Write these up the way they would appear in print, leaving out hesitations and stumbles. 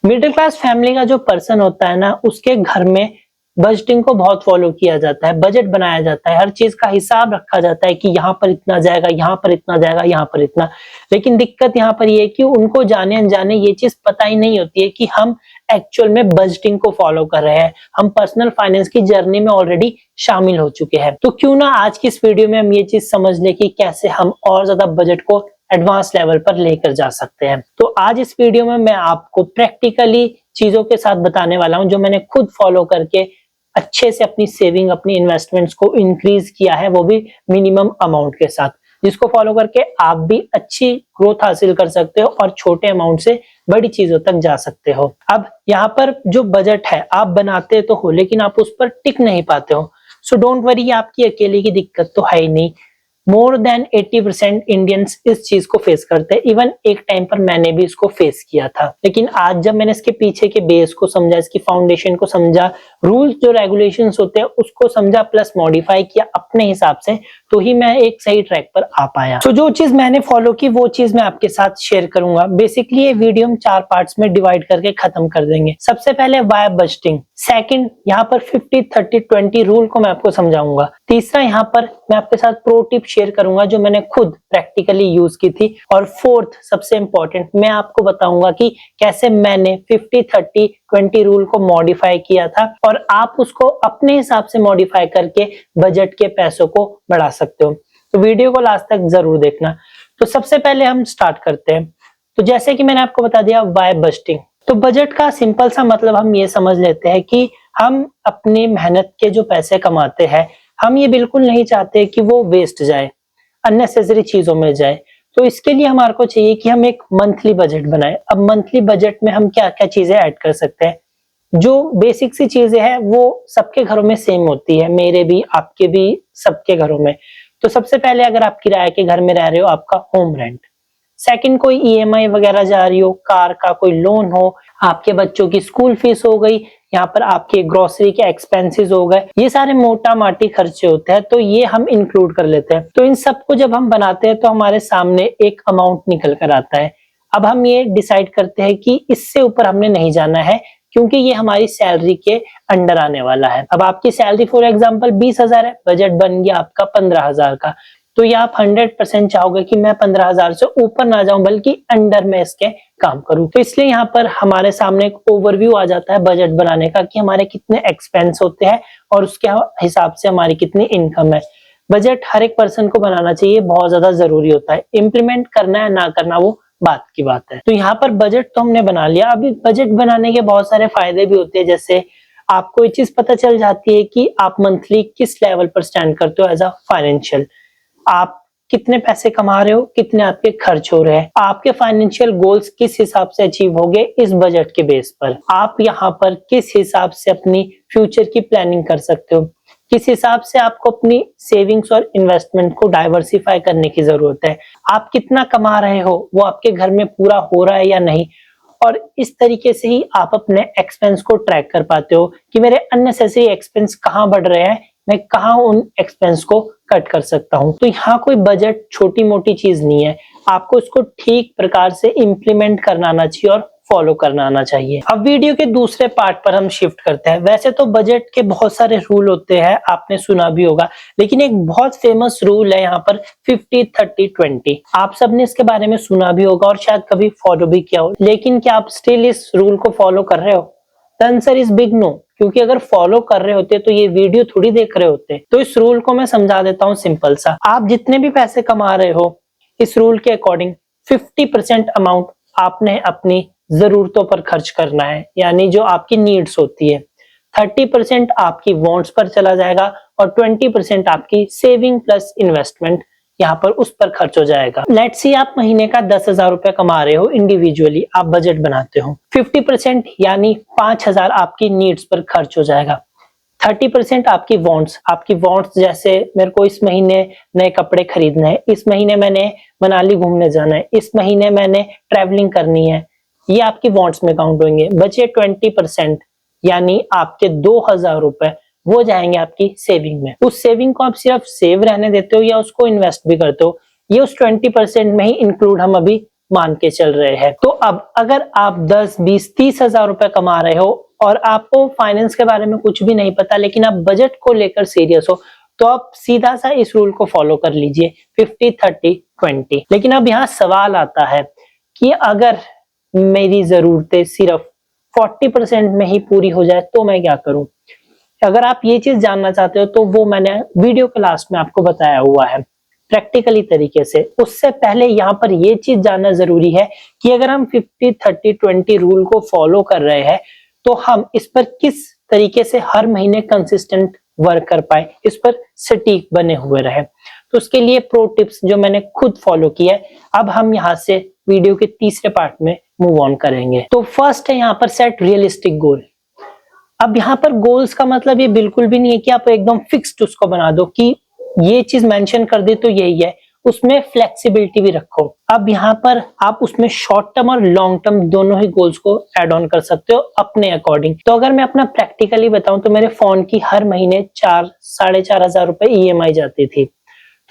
Middle class family का जो person होता है ना, उसके घर में बजटिंग को बहुत फॉलो किया जाता है, बजट बनाया जाता है, हर चीज का हिसाब रखा जाता है कि यहाँ पर इतना जाएगा, यहाँ पर इतना जाएगा, यहाँ पर इतना। लेकिन दिक्कत यहाँ पर ये है कि उनको जाने अनजाने ये चीज पता ही नहीं होती है कि हम एक्चुअल में बजटिंग को फॉलो कर रहे हैं, हम पर्सनल फाइनेंस की जर्नी में ऑलरेडी शामिल हो चुके हैं। तो क्यों ना आज की इस वीडियो में हम ये चीज समझ ले कि कैसे हम और ज्यादा बजट को एडवांस लेवल पर लेकर जा सकते हैं। तो आज इस वीडियो में मैं आपको प्रैक्टिकली चीजों के साथ बताने वाला हूं जो मैंने खुद फॉलो करके अच्छे से अपनी सेविंग, अपनी इन्वेस्टमेंट्स को इंक्रीज किया है, वो भी मिनिमम अमाउंट के साथ, जिसको फॉलो करके आप भी अच्छी ग्रोथ हासिल कर सकते हो और छोटे अमाउंट से बड़ी चीजों तक जा सकते हो। अब यहाँ पर जो बजट है आप बनाते तो हो, लेकिन आप उस पर टिक नहीं पाते हो। सो डोंट वरी, आपकी अकेले की दिक्कत तो है ही नहीं। मोर देन 80% इंडियंस इस चीज को फेस करते हैं। इवन एक टाइम पर मैंने भी इसको फेस किया था, लेकिन आज जब मैंने इसके पीछे के बेस को समझा, इसकी फाउंडेशन को समझा, रूल्स जो रेगुलेशंस होते हैं उसको समझा, प्लस मॉडिफाई किया अपने हिसाब से, तो ही मैं एक सही ट्रैक पर आ पाया। तो जो चीज मैंने फॉलो की वो चीज मैं आपके साथ शेयर करूंगा। बेसिकली ये वीडियो हम 4 पार्ट्स में डिवाइड करके खत्म कर देंगे। सबसे पहले वाई बजटिंग, सेकंड यहाँ पर 50-30-20 रूल को मैं आपको समझाऊंगा। तीसरा यहाँ पर मैं आपके साथ प्रो टिप शेयर करूंगा जो मैंने खुद प्रैक्टिकली यूज की थी। और फोर्थ सबसे इंपॉर्टेंट, मैं आपको बताऊंगा कि कैसे मैंने 50-30-20 रूल को मॉडिफाई किया था और आप उसको अपने हिसाब से मॉडिफाई करके बजट के पैसों को बढ़ा सकते हो। तो वीडियो को लास्ट तक जरूर देखना। तो सबसे पहले हम स्टार्ट करते हैं। तो जैसे कि मैंने आपको बता दिया वाई बजटिंग, तो बजट का सिंपल सा मतलब हम ये समझ लेते हैं कि हम अपनी मेहनत के जो पैसे कमाते हैं, हम ये बिल्कुल नहीं चाहते कि वो वेस्ट जाए, अननेसेसरी चीजों में जाए। तो इसके लिए हमारे को चाहिए कि हम एक मंथली बजट बनाएं। अब मंथली बजट में हम क्या क्या चीजें ऐड कर सकते हैं? जो बेसिक सी चीजें हैं वो सबके घरों में सेम होती है, मेरे भी, आपके भी, सबके घरों में। तो सबसे पहले अगर आप किराए के घर में रह रहे हो, आपका होम रेंट। सेकंड, कोई ईएमआई वगैरह जा रही हो, कार का कोई लोन हो, आपके बच्चों की स्कूल फीस हो गई, यहाँ पर आपके ग्रोसरी के एक्सपेंसेस हो गए, ये सारे मोटा माटी खर्चे होते हैं, तो ये हम इंक्लूड कर लेते हैं। तो इन सबको जब हम बनाते हैं तो हमारे सामने एक अमाउंट निकल कर आता है। अब हम ये डिसाइड करते हैं कि इससे ऊपर हमने नहीं जाना है, क्योंकि ये हमारी सैलरी के अंडर आने वाला है। अब आपकी सैलरी फॉर एग्जांपल 20,000 है, बजट बन गया आपका 15,000 का, तो ये आप 100% चाहोगे कि मैं 15,000 से ऊपर ना जाऊं, बल्कि अंडर में इसके काम करूं। तो इसलिए यहाँ पर हमारे सामने एक ओवरव्यू आ जाता है बजट बनाने का कि हमारे कितने एक्सपेंस होते हैं और उसके हिसाब से हमारी कितनी इनकम है। बजट हर एक पर्सन को बनाना चाहिए, बहुत ज्यादा जरूरी होता है। इम्प्लीमेंट करना है ना करना वो बात की बात है। तो यहाँ पर बजट तो हमने बना लिया। अभी बजट बनाने के बहुत सारे फायदे भी होते हैं, जैसे आपको ये चीज पता चल जाती है कि आप मंथली किस लेवल पर स्टैंड करते हो एज अ फाइनेंशियल। आप कितने पैसे कमा रहे हो, कितने आपके खर्च हो रहे हैं, आपके फाइनेंशियल गोल्स किस हिसाब से अचीव होंगे इस बजट के बेस पर। आप यहाँ पर किस हिसाब से अपनी फ्यूचर की प्लानिंग कर सकते हो, किस हिसाब से आपको अपनी सेविंग्स और इन्वेस्टमेंट को डाइवर्सिफाई करने की जरूरत है, आप कितना कमा रहे हो, वो आपके घर में पूरा हो रहा है या नहीं। और इस तरीके से ही आप अपने एक्सपेंस को ट्रैक कर पाते हो कि मेरे अननेसेसरी एक्सपेंस कहाँ बढ़ रहे हैं, मैं कहाँ उन एक्सपेंस को कट कर सकता हूँ। तो यहाँ कोई बजट छोटी मोटी चीज नहीं है, आपको इसको ठीक प्रकार से इम्प्लीमेंट करना आना चाहिए और फॉलो करना आना चाहिए। अब वीडियो के दूसरे पार्ट पर हम शिफ्ट करते हैं। वैसे तो बजट के बहुत सारे रूल होते हैं, आपने सुना भी होगा, लेकिन एक बहुत फेमस रूल है यहाँ पर 50-30-20। आप सबने इसके बारे में सुना भी होगा और शायद कभी फॉलो भी किया हो, लेकिन क्या आप स्टिल इस रूल को फॉलो कर रहे हो? The answer is big no, क्योंकि अगर फॉलो कर रहे होते तो ये वीडियो थोड़ी देख रहे होते। तो इस रूल को मैं समझा देता हूँ सिंपल सा। आप जितने भी पैसे कमा रहे हो, इस रूल के अकॉर्डिंग 50% अमाउंट आपने अपनी जरूरतों पर खर्च करना है, यानी जो आपकी नीड्स होती है। 30% आपकी वांट्स पर चला जाएगा और 20% आपकी सेविंग प्लस इन्वेस्टमेंट यहाँ पर उस पर खर्च हो जाएगा। लेट्स सी आप महीने का 10,000 रुपए कमा रहे हो, इंडिविजुअली आप बजट बनाते हो। 50% यानी 5,000 आपकी नीड्स पर खर्च हो जाएगा। 30% आपकी वांट्स जैसे मेरे को इस महीने नए कपड़े खरीदने हैं, इस महीने मैंने मनाली घूमने जाना है, इस महीने मैंने ट्रैवलिंग करनी है, ये आपकी वांट्स में काउंट होंगे। बचे 20% यानी आपके 2,000 रुपए, वो जाएंगे आपकी सेविंग में। उस सेविंग को आप सिर्फ सेव रहने देते हो या उसको इन्वेस्ट भी करते हो, ये उस 20% में ही इंक्लूड हम अभी मान के चल रहे हैं। तो अब अगर आप 10, 20, 30 हजार रुपए कमा रहे हो और आपको फाइनेंस के बारे में कुछ भी नहीं पता, लेकिन आप बजट को लेकर सीरियस हो, तो आप सीधा सा इस रूल को फॉलो कर लीजिए 50-30-20। लेकिन अब यहाँ सवाल आता है कि अगर मेरी जरूरतें सिर्फ 40% में ही पूरी हो जाए तो मैं क्या करूं? अगर आप ये चीज जानना चाहते हो तो वो मैंने वीडियो के लास्ट में आपको बताया हुआ है प्रैक्टिकली तरीके से। उससे पहले यहाँ पर ये चीज जानना जरूरी है कि अगर हम 50-30-20 रूल को फॉलो कर रहे हैं तो हम इस पर किस तरीके से हर महीने कंसिस्टेंट वर्क कर पाए, इस पर सटीक बने हुए रहे। तो उसके लिए प्रो टिप्स जो मैंने खुद फॉलो किया है, अब हम यहाँ से वीडियो के तीसरे पार्ट में मूव ऑन करेंगे। तो फर्स्ट है यहाँ पर सेट रियलिस्टिक गोल। अब यहाँ पर गोल्स का मतलब ये बिल्कुल भी नहीं है कि आप एकदम फिक्स्ड उसको बना दो कि ये चीज मेंशन कर दे तो यही है, उसमें फ्लेक्सिबिलिटी भी रखो। अब यहाँ पर आप उसमें शॉर्ट टर्म और लॉन्ग टर्म दोनों ही गोल्स को ऐड ऑन कर सकते हो अपने अकॉर्डिंग। तो अगर मैं अपना प्रैक्टिकली बताऊं तो मेरे फोन की हर महीने 4-4.5 हजार रुपए EMI जाती थी।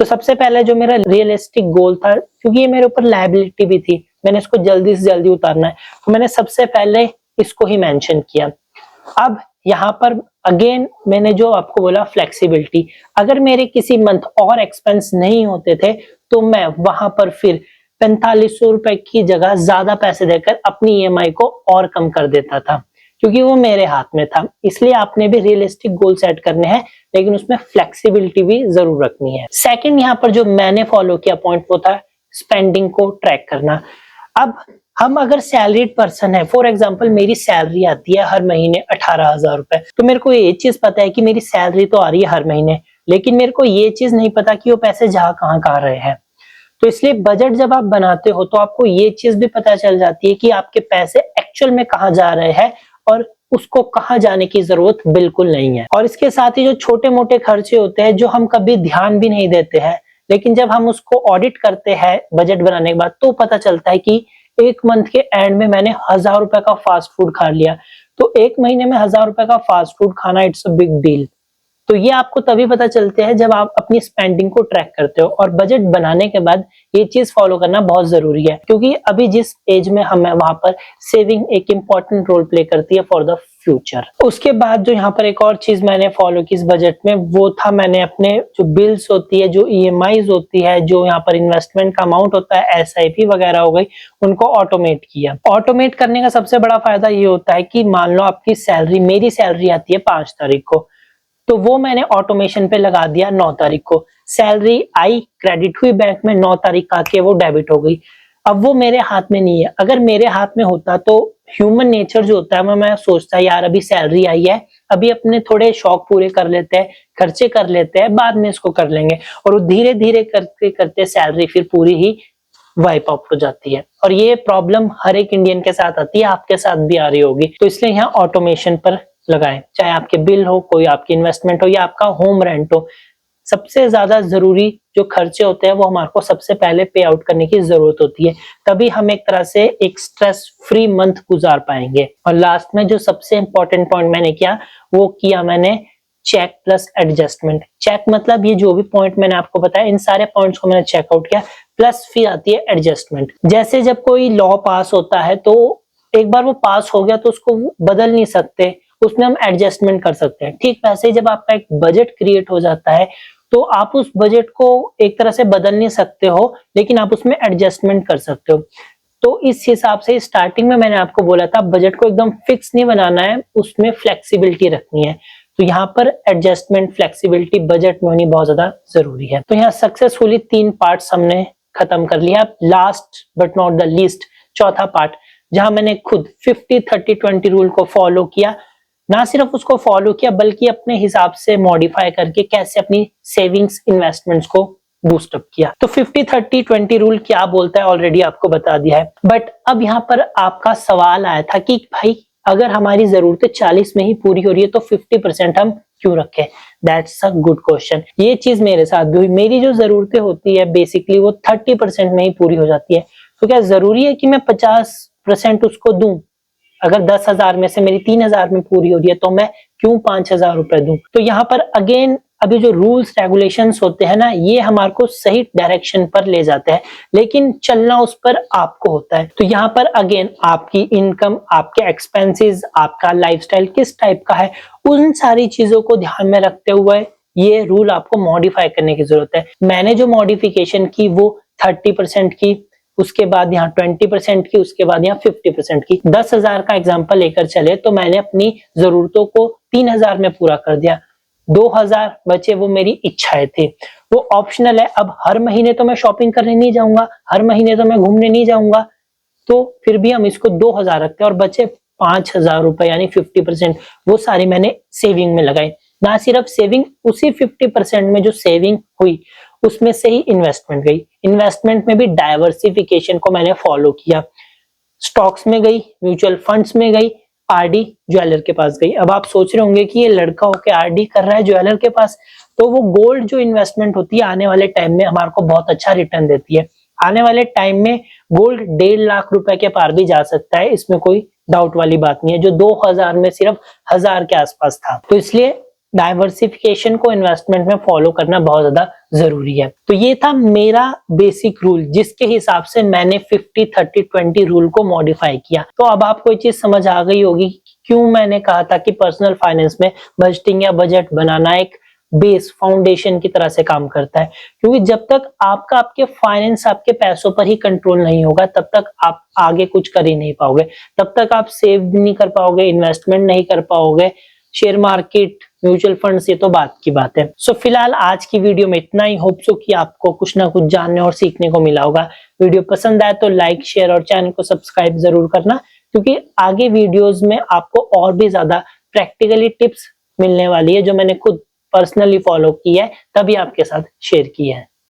तो सबसे पहले जो मेरा रियलिस्टिक गोल था, क्योंकि ये मेरे ऊपर लायबिलिटी भी थी, मैंने इसको जल्दी से जल्दी उतारना है, तो मैंने सबसे पहले इसको ही मेंशन किया। अब यहाँ पर अगेन मैंने जो आपको बोला फ्लेक्सिबिलिटी, अगर मेरे किसी मंथ और एक्सपेंस नहीं होते थे तो मैं वहां पर फिर 4500 रुपए की जगह ज्यादा पैसे देकर अपनी EMI को और कम कर देता था, क्योंकि वो मेरे हाथ में था। इसलिए आपने भी रियलिस्टिक गोल सेट करने हैं, लेकिन उसमें फ्लेक्सिबिलिटी भी जरूर रखनी है। सेकंड यहाँ पर जो मैंने फॉलो किया पॉइंट वो था स्पेंडिंग को ट्रैक करना। अब हम अगर सैलरीड पर्सन है, फॉर एग्जांपल मेरी सैलरी आती है हर महीने 18,000 रुपए, तो मेरे को ये चीज पता है कि मेरी सैलरी तो आ रही है हर महीने, लेकिन मेरे को ये चीज नहीं पता कि वो पैसे जा कहाँ रहे हैं। तो इसलिए बजट जब आप बनाते हो तो आपको ये चीज भी पता चल जाती है कि आपके पैसे एक्चुअल में कहाँ जा रहे हैं और उसको कहाँ जाने की जरूरत बिल्कुल नहीं है। और इसके साथ ही जो छोटे मोटे खर्चे होते हैं जो हम कभी ध्यान भी नहीं देते हैं, लेकिन जब हम उसको ऑडिट करते हैं बजट बनाने के बाद तो पता चलता है कि एक मंथ के एंड में मैंने 1000 रुपए का फास्ट फूड खा लिया। तो एक महीने में 1000 रुपए का फास्ट फूड खाना इट्स अ बिग डील। तो ये आपको तभी पता चलते हैं जब आप अपनी स्पेंडिंग को ट्रैक करते हो। और बजट बनाने के बाद ये चीज फॉलो करना बहुत जरूरी है, क्योंकि अभी जिस एज में हम है वहां पर सेविंग एक इम्पॉर्टेंट रोल प्ले करती है फॉर द फ्यूचर। उसके बाद जो यहाँ पर एक और चीज मैंने फॉलो की इस बजट में, वो था मैंने अपने जो बिल्स होती है, जो EMIs होती है, जो यहाँ पर इन्वेस्टमेंट का अमाउंट होता है, SIP वगैरह हो गई, उनको ऑटोमेट किया। ऑटोमेट करने का सबसे बड़ा फायदा ये होता है कि मान लो आपकी सैलरी, मेरी सैलरी आती है 5 तारीख को, तो वो मैंने ऑटोमेशन पे लगा दिया 9 तारीख को। सैलरी आई, क्रेडिट हुई बैंक में, 9 तारीख आके वो डेबिट हो गई। अब वो मेरे हाथ में नहीं है। अगर मेरे हाथ में होता तो ह्यूमन नेचर जो होता है, मैं सोचता यार अभी सैलरी आई है, अभी अपने थोड़े शौक पूरे कर लेते हैं, खर्चे कर लेते हैं, बाद में इसको कर लेंगे। और वो धीरे धीरे करते करते सैलरी फिर पूरी ही वाइप आउट हो जाती है। और ये प्रॉब्लम हर एक इंडियन के साथ आती है, आपके साथ भी आ रही होगी। तो इसलिए यहाँ ऑटोमेशन पर लगाएं, चाहे आपके बिल हो, कोई आपकी इन्वेस्टमेंट हो या आपका होम रेंट हो। सबसे ज्यादा जरूरी जो खर्चे होते हैं वो हमारे को सबसे पहले पे आउट करने की जरूरत होती है, तभी हम एक तरह से एक स्ट्रेस फ्री मंथ गुजार पाएंगे। और लास्ट में जो सबसे इंपॉर्टेंट पॉइंट मैंने किया वो किया मैंने चेक प्लस एडजस्टमेंट। चेक मतलब ये जो भी पॉइंट मैंने आपको बताया, इन सारे पॉइंट्स को मैंने चेकआउट किया, प्लस फिर आती है एडजस्टमेंट। जैसे जब कोई लॉ पास होता है तो एक बार वो पास हो गया तो उसको बदल नहीं सकते, उसमें हम एडजस्टमेंट कर सकते हैं। ठीक वैसे ही जब आपका एक बजट क्रिएट हो जाता है तो आप उस बजट को एक तरह से बदल नहीं सकते हो, लेकिन आप उसमें एडजस्टमेंट कर सकते हो। तो इस हिसाब से स्टार्टिंग में मैंने आपको बोला था बजट को एकदम फिक्स नहीं बनाना है, उसमें फ्लेक्सिबिलिटी रखनी है। तो यहाँ पर एडजस्टमेंट, फ्लेक्सिबिलिटी बजट में होनी बहुत ज्यादा जरूरी है। तो यहाँ सक्सेसफुली 3 पार्ट्स हमने खत्म कर लिया। Last but not the least, चौथा पार्ट, जहां मैंने खुद 50-30-20 रूल को फॉलो किया। ना सिर्फ उसको फॉलो किया बल्कि अपने हिसाब से मॉडिफाई करके कैसे अपनी सेविंग्स, इन्वेस्टमेंट्स को बूस्ट अप किया। तो 50-30-20 रूल क्या बोलता है ऑलरेडी आपको बता दिया है। बट अब यहाँ पर आपका सवाल आया था कि भाई अगर हमारी जरूरतें 40 में ही पूरी हो रही है तो 50% हम क्यों रखें? That's a good question. ये चीज मेरे साथ भी हुई। मेरी जो जरूरतें होती है बेसिकली वो 30% में ही पूरी हो जाती है। तो क्या जरूरी है कि मैं 50% उसको दूं? अगर 10,000 में से मेरी 3,000 में पूरी हो रही है तो मैं क्यों 5,000 रुपए दूं? तो यहाँ पर अगेन अब ये जो रूल्स रेगुलेशंस होते हैं ना, ये हमारे को सही डायरेक्शन पर ले जाते हैं, लेकिन चलना उस पर आपको होता है। तो यहाँ पर अगेन आपकी इनकम, आपके एक्सपेंसेस, आपका लाइफस्टाइल किस टाइप का है, उन सारी चीजों को ध्यान में रखते हुए ये रूल आपको मॉडिफाई करने की जरूरत है। मैंने जो मॉडिफिकेशन की वो 30% की, उसके बाद यहाँ 20% की, उसके बाद यहाँ 50% की। 10,000 का एग्जांपल लेकर चले तो मैंने अपनी जरूरतों को 3,000 में पूरा कर दिया, 2,000 बचे वो मेरी इच्छाएं थी, वो ऑप्शनल है। अब हर महीने तो मैं शॉपिंग करने नहीं जाऊंगा, हर महीने तो मैं घूमने नहीं जाऊंगा, तो फिर भी हम इसको 2,000 रखते हैं और बचे 5,000 रुपए यानी 50%, वो सारी मैंने सेविंग में लगाई। ना सिर्फ सेविंग, उसी 50% में जो सेविंग हुई उसमें से ही इन्वेस्टमेंट गई। इन्वेस्टमेंट में भी डाइवर्सिफिकेशन को मैंने फॉलो किया, स्टॉक्स में गई, म्यूचुअल फंड्स में गई, आरडी ज्वेलर के पास गई। अब आप सोच रहे होंगे कि ये लड़का होके आरडी कर रहा है ज्वेलर के पास, तो वो गोल्ड जो इन्वेस्टमेंट होती है आने वाले टाइम में हमारे को बहुत अच्छा रिटर्न देती है। आने वाले टाइम में गोल्ड 1.5 लाख रुपए के पार भी जा सकता है, इसमें कोई डाउट वाली बात नहीं है, जो 2000 में सिर्फ 1000 के आसपास था। तो इसलिए डाइवर्सिफिकेशन को इन्वेस्टमेंट में फॉलो करना बहुत ज्यादा जरूरी है। तो ये था मेरा बेसिक रूल, जिसके हिसाब से मैंने 50-30-20 रूल को मॉडिफाई किया। तो अब आपको ये चीज समझ आ गई होगी क्यों मैंने कहा था कि पर्सनल फाइनेंस में बजटिंग या बजट बनाना एक बेस फाउंडेशन की तरह से काम करता है। क्योंकि जब तक आपका आपके फाइनेंस, आपके पैसों पर ही कंट्रोल नहीं होगा, तब तक आप आगे कुछ कर ही नहीं पाओगे, तब तक आप सेव भी नहीं कर पाओगे, इन्वेस्टमेंट नहीं कर पाओगे, शेयर मार्केट, म्यूचुअल फंड्स, ये तो बात की बात है। सो फिलहाल आज की वीडियो में इतना ही। होप सो कि आपको कुछ ना कुछ जानने और सीखने को मिला होगा। वीडियो पसंद आए तो लाइक, शेयर और चैनल को सब्सक्राइब जरूर करना, क्योंकि आगे वीडियोस में आपको और भी ज्यादा प्रैक्टिकली टिप्स मिलने वाली है जो मैंने खुद पर्सनली फॉलो की है, तभी आपके साथ शेयर की है।